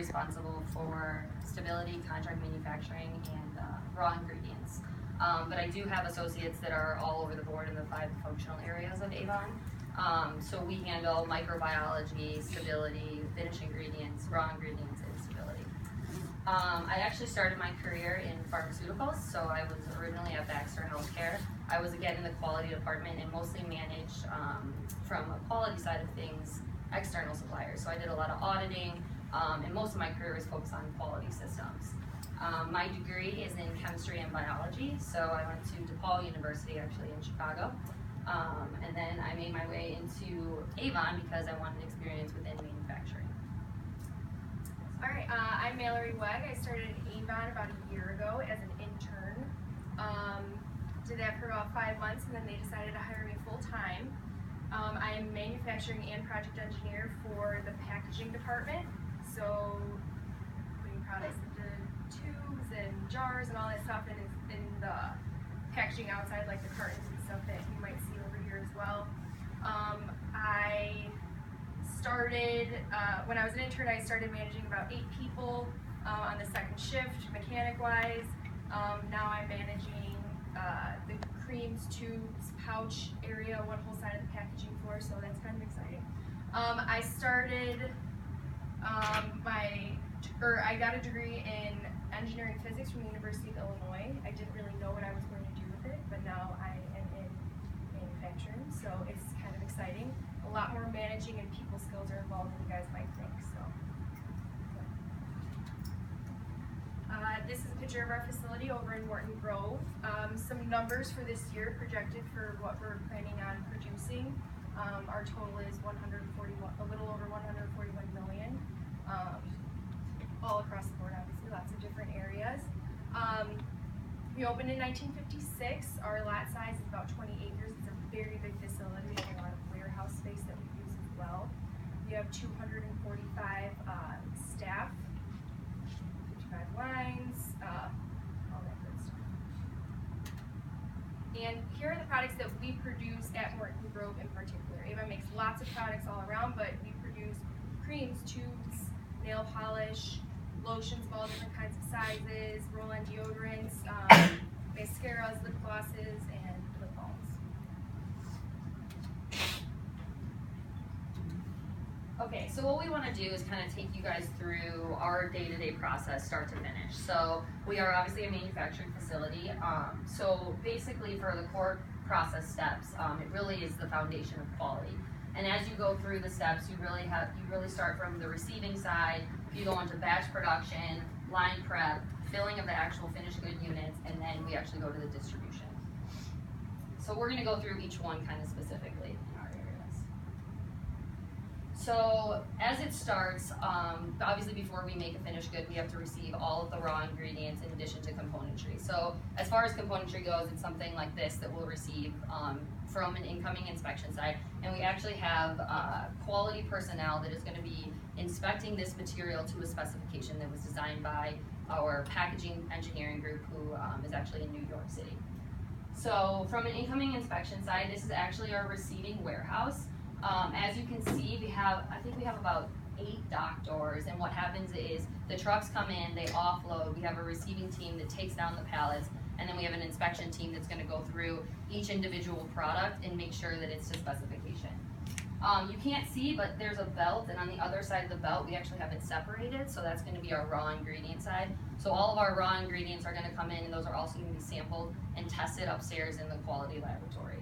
responsible for stability, contract manufacturing, and raw ingredients. But I do have associates that are all over the board in the 5 functional areas of Avon. So we handle microbiology, stability, finished ingredients, raw ingredients, and stability. I actually started my career in pharmaceuticals, so I was originally at Baxter Healthcare. I was again in the quality department and mostly managed from a quality side of things, external suppliers. So I did a lot of auditing, and most of my career was focused on quality systems. My degree is in chemistry and biology, so I went to DePaul University actually in Chicago. And then I made my way into Avon because I wanted experience within manufacturing. All right, I'm Mallory Wegg. I started at Avon about a year ago as an intern. Did that for about 5 months, and then they decided to hire me full time. I am manufacturing and project engineer for the packaging department. So putting products into tubes and jars and all that stuff in the packaging outside, like the cartons and stuff that you might see over here as well. I started, when I was an intern, I started managing about 8 people on the second shift, mechanic-wise. Now I'm managing the creams, tubes, pouch area, one whole side of the packaging floor, so that's kind of exciting. I started I got a degree in engineering physics from the University of Illinois. I didn't really know what I was going to do with it, but now I am in manufacturing, so it's kind of exciting. A lot more managing and people skills are involved than you guys might think. So, this is a picture of our facility over in Morton Grove. Some numbers for this year projected for what we're planning on producing. Our total is a little over 141 million. All across the board, obviously, lots of different areas. We opened in 1956. Our lot size is about 20 acres. It's a very big facility. We have a lot of warehouse space that we use as well. We have 245 staff, 55 lines, all that good stuff. And here are the products that we produce at Morton Grove in particular. Avon makes lots of products all around, but we produce creams, tubes, nail polish, lotions of all different kinds of sizes, roll-on deodorants, mascaras, lip glosses, and lip balms. Okay, so what we want to do is kind of take you guys through our day-to-day process, start to finish. So we are obviously a manufacturing facility. So basically for the core process steps, it really is the foundation of quality. And as you go through the steps, you really start from the receiving side. You go into batch production, line prep, filling of the actual finished good units, and then we actually go to the distribution. So we're going to go through each one kind of specifically in our areas. So as it starts, obviously before we make a finished good, we have to receive all of the raw ingredients in addition to componentry. So as far as componentry goes, it's something like this that we'll receive from an incoming inspection side, and we actually have quality personnel that is going to be inspecting this material to a specification that was designed by our packaging engineering group, who is actually in New York City. So from an incoming inspection side, this is actually our receiving warehouse. As you can see, I think we have about 8 dock doors, and what happens is the trucks come in, they offload, we have a receiving team that takes down the pallets, and then we have an inspection team that's going to go through each individual product and make sure that it's to specification. You can't see, but there's a belt, and on the other side of the belt we actually have it separated, so that's going to be our raw ingredient side. So all of our raw ingredients are going to come in, and those are also going to be sampled and tested upstairs in the quality laboratory.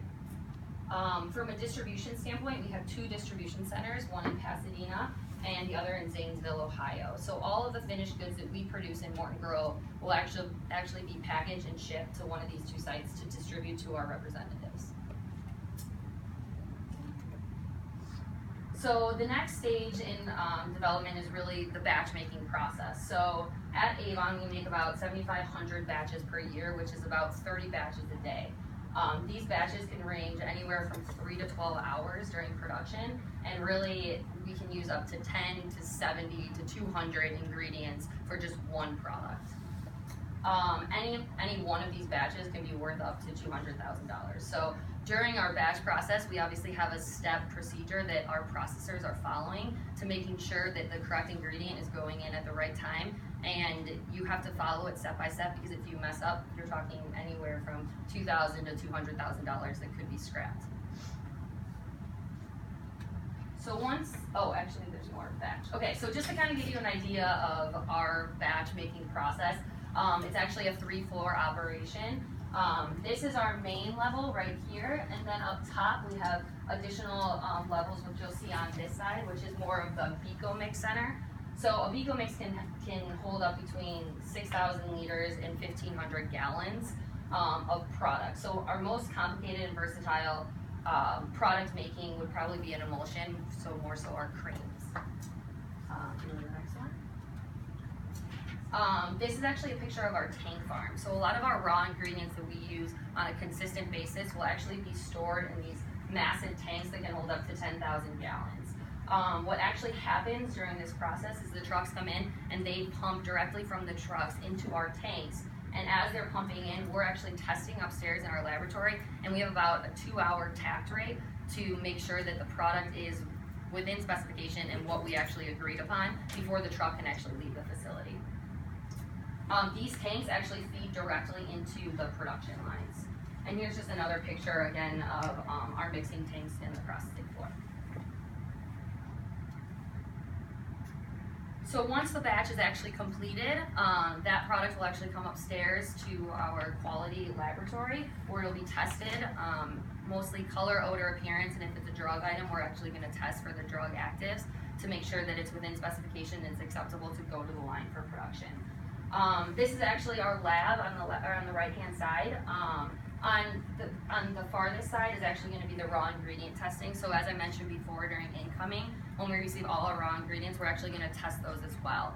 From a distribution standpoint, we have 2 distribution centers, one in Pasadena and the other in Zanesville, Ohio. So all of the finished goods that we produce in Morton Grove will actually be packaged and shipped to one of these 2 sites to distribute to our representatives. So the next stage in development is really the batch making process. So at Avon, we make about 7,500 batches per year, which is about 30 batches a day. These batches can range anywhere from 3 to 12 hours during production, and really we can use up to 10 to 70 to 200 ingredients for just one product. Any one of these batches can be worth up to $200,000. So During our batch process, we obviously have a step procedure that our processors are following to making sure that the correct ingredient is going in at the right time, and you have to follow it step by step, because if you mess up, you're talking anywhere from $2,000 to $200,000 that could be scrapped. So actually there's more batch. Okay, so just to kind of give you an idea of our batch making process, it's actually a 3-floor operation. This is our main level right here, and then up top we have additional levels, which you'll see on this side, which is more of the Beco Mix Center. So a Beco Mix can hold up between 6,000 liters and 1,500 gallons of product. So our most complicated and versatile product making would probably be an emulsion, so more so our creams. Go to the next one. This is actually a picture of our tank farm. So a lot of our raw ingredients that we use on a consistent basis will actually be stored in these massive tanks that can hold up to 10,000 gallons. What actually happens during this process is the trucks come in and they pump directly from the trucks into our tanks. And as they're pumping in, we're actually testing upstairs in our laboratory, and we have about a 2-hour takt rate to make sure that the product is within specification and what we actually agreed upon before the truck can actually leave the facility. These tanks actually feed directly into the production lines. And here's just another picture again of our mixing tanks in the processing floor. So once the batch is actually completed, that product will actually come upstairs to our quality laboratory where it'll be tested, mostly color, odor, appearance, and if it's a drug item, we're actually going to test for the drug actives to make sure that it's within specification and it's acceptable to go to the line for production. This is actually our lab on the right-hand side. On the farthest side is actually going to be the raw ingredient testing. So as I mentioned before, during incoming, when we receive all our raw ingredients, we're actually going to test those as well.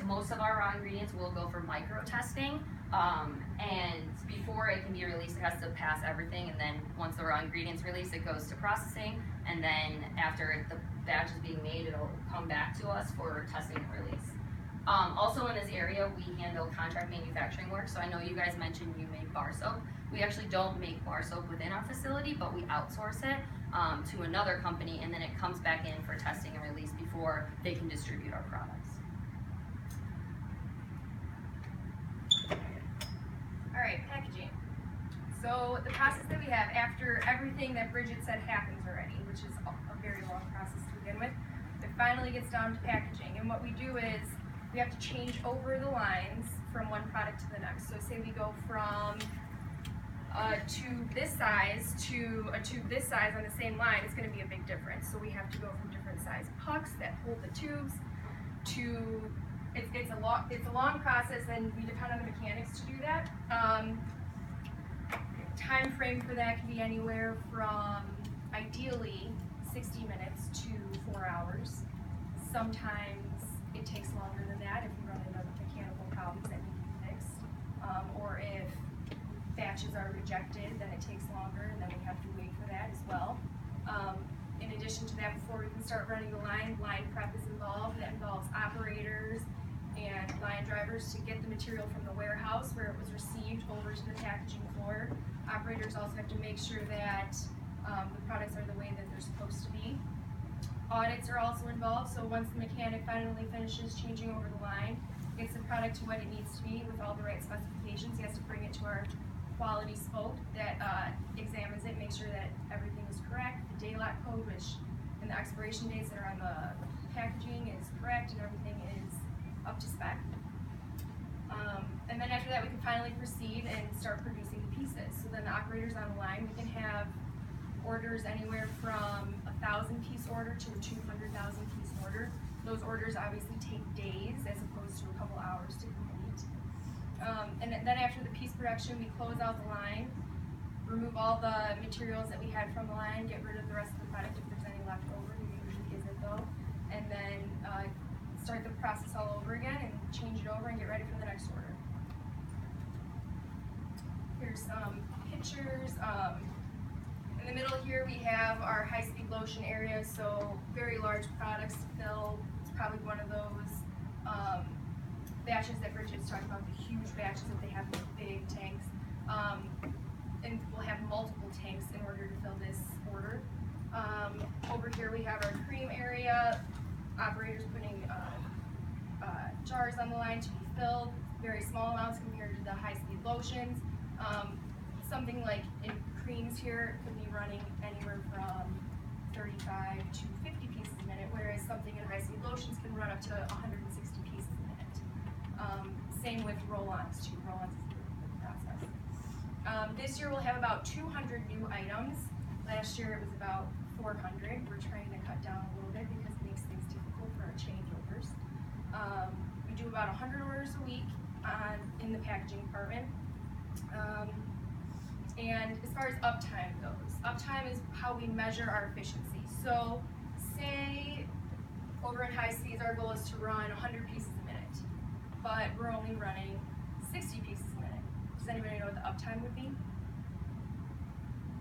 Most of our raw ingredients will go for micro testing, and before it can be released, it has to pass everything, and then once the raw ingredients release, it goes to processing, and then after the batch is being made, it'll come back to us for testing and release. Also in this area, we handle contract manufacturing work. So I know you guys mentioned you make bar soap. We actually don't make bar soap within our facility, but we outsource it to another company, and then it comes back in for testing and release before they can distribute our products. All right, packaging. So the process that we have after everything that Bridget said happens already, which is a very long process to begin with, it finally gets down to packaging. And what we do is we have to change over the lines from one product to the next. So say we go from a tube this size to a tube this size on the same line, it's going to be a big difference. So we have to go from different size pucks that hold the tubes to, it's a long process, and we depend on the mechanics to do that. Time frame for that can be anywhere from ideally 60 minutes to 4 hours. Sometimes it takes longer than that if we run into mechanical problems that need to be fixed, or if batches are rejected, then it takes longer, and then we have to wait for that as well. In addition to that, before we can start running the line prep is involved. That involves operators and line drivers to get the material from the warehouse where it was received over to the packaging floor. Operators also have to make sure that the products are the way that they're supposed to be. Audits are also involved, so once the mechanic finally finishes changing over the line, gets the product to what it needs to be with all the right specifications, he has to bring it to our quality spoke that examines it, makes sure that everything is correct, the daylight code, and the expiration dates that are on the packaging is correct, and everything is up to spec. And then after that, we can finally proceed and start producing the pieces. So then the operators on the line, we can have orders anywhere from a 1,000-piece order to a 200,000-piece order. Those orders obviously take days as opposed to a couple hours to complete. And then after the piece production, we close out the line, remove all the materials that we had from the line, get rid of the rest of the product if there's any left over. There usually isn't though. And then start the process all over again and change it over and get ready for the next order. Here's some pictures. In the middle here we have our high-speed lotion area, so very large products to fill. It's probably one of those batches that Bridget's talking about, the huge batches that they have in the big tanks. and we'll have multiple tanks in order to fill this order. Over here we have our cream area, operators putting jars on the line to be filled, very small amounts compared to the high-speed lotions. Something like in creams here could be running anywhere from 35 to 50 pieces a minute, whereas something in high-speed lotions can run up to 160 pieces a minute. Same with roll-ons too. Roll-ons is the process. This year we'll have about 200 new items. Last year it was about 400. We're trying to cut down a little bit because it makes things difficult for our changeovers. We do about 100 orders a week in the packaging department. And as far as uptime goes, uptime is how we measure our efficiency. So say over at high speeds our goal is to run 100 pieces a minute, but we're only running 60 pieces a minute. Does anybody know what the uptime would be?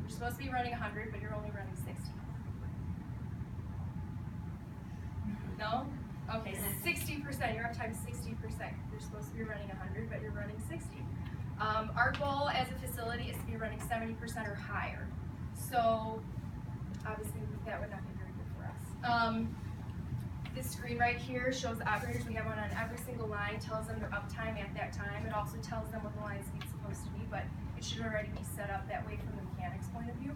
You're supposed to be running 100, but you're only running 60. No? Okay, 60%, your uptime is 60%. You're supposed to be running 100, but you're running 60. Our goal as a facility is to be running 70% or higher. So obviously that would not be very good for us. This screen right here shows the operators. We have one on every single line, tells them their uptime at that time. It also tells them what the line speed's supposed to be, but it should already be set up that way from the mechanic's point of view.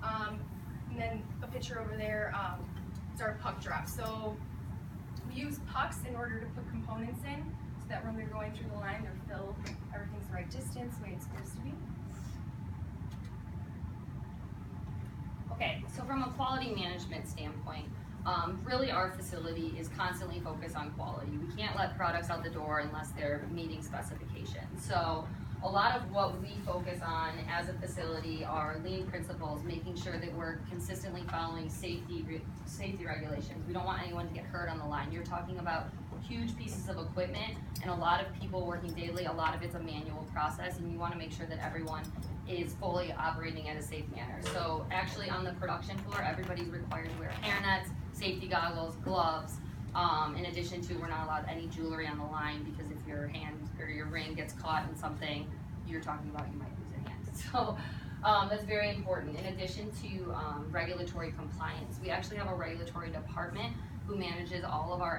And then a picture over there is our puck drop. So we use pucks in order to put components in, so that when they're going through the line, they're filled, everything's the right distance, the way it's supposed to be. Okay, so from a quality management standpoint, really our facility is constantly focused on quality. We can't let products out the door unless they're meeting specifications. So a lot of what we focus on as a facility are lean principles, making sure that we're consistently following safety regulations. We don't want anyone to get hurt on the line. You're talking about huge pieces of equipment and a lot of people working daily. A lot of it's a manual process, and you want to make sure that everyone is fully operating in a safe manner. So actually on the production floor, everybody's required to wear hairnets, safety goggles, gloves. In addition to, we're not allowed any jewelry on the line, because if your hand or your ring gets caught in something, you're talking about you might lose a hand. So that's very important. In addition to regulatory compliance, we actually have a regulatory department who manages all of our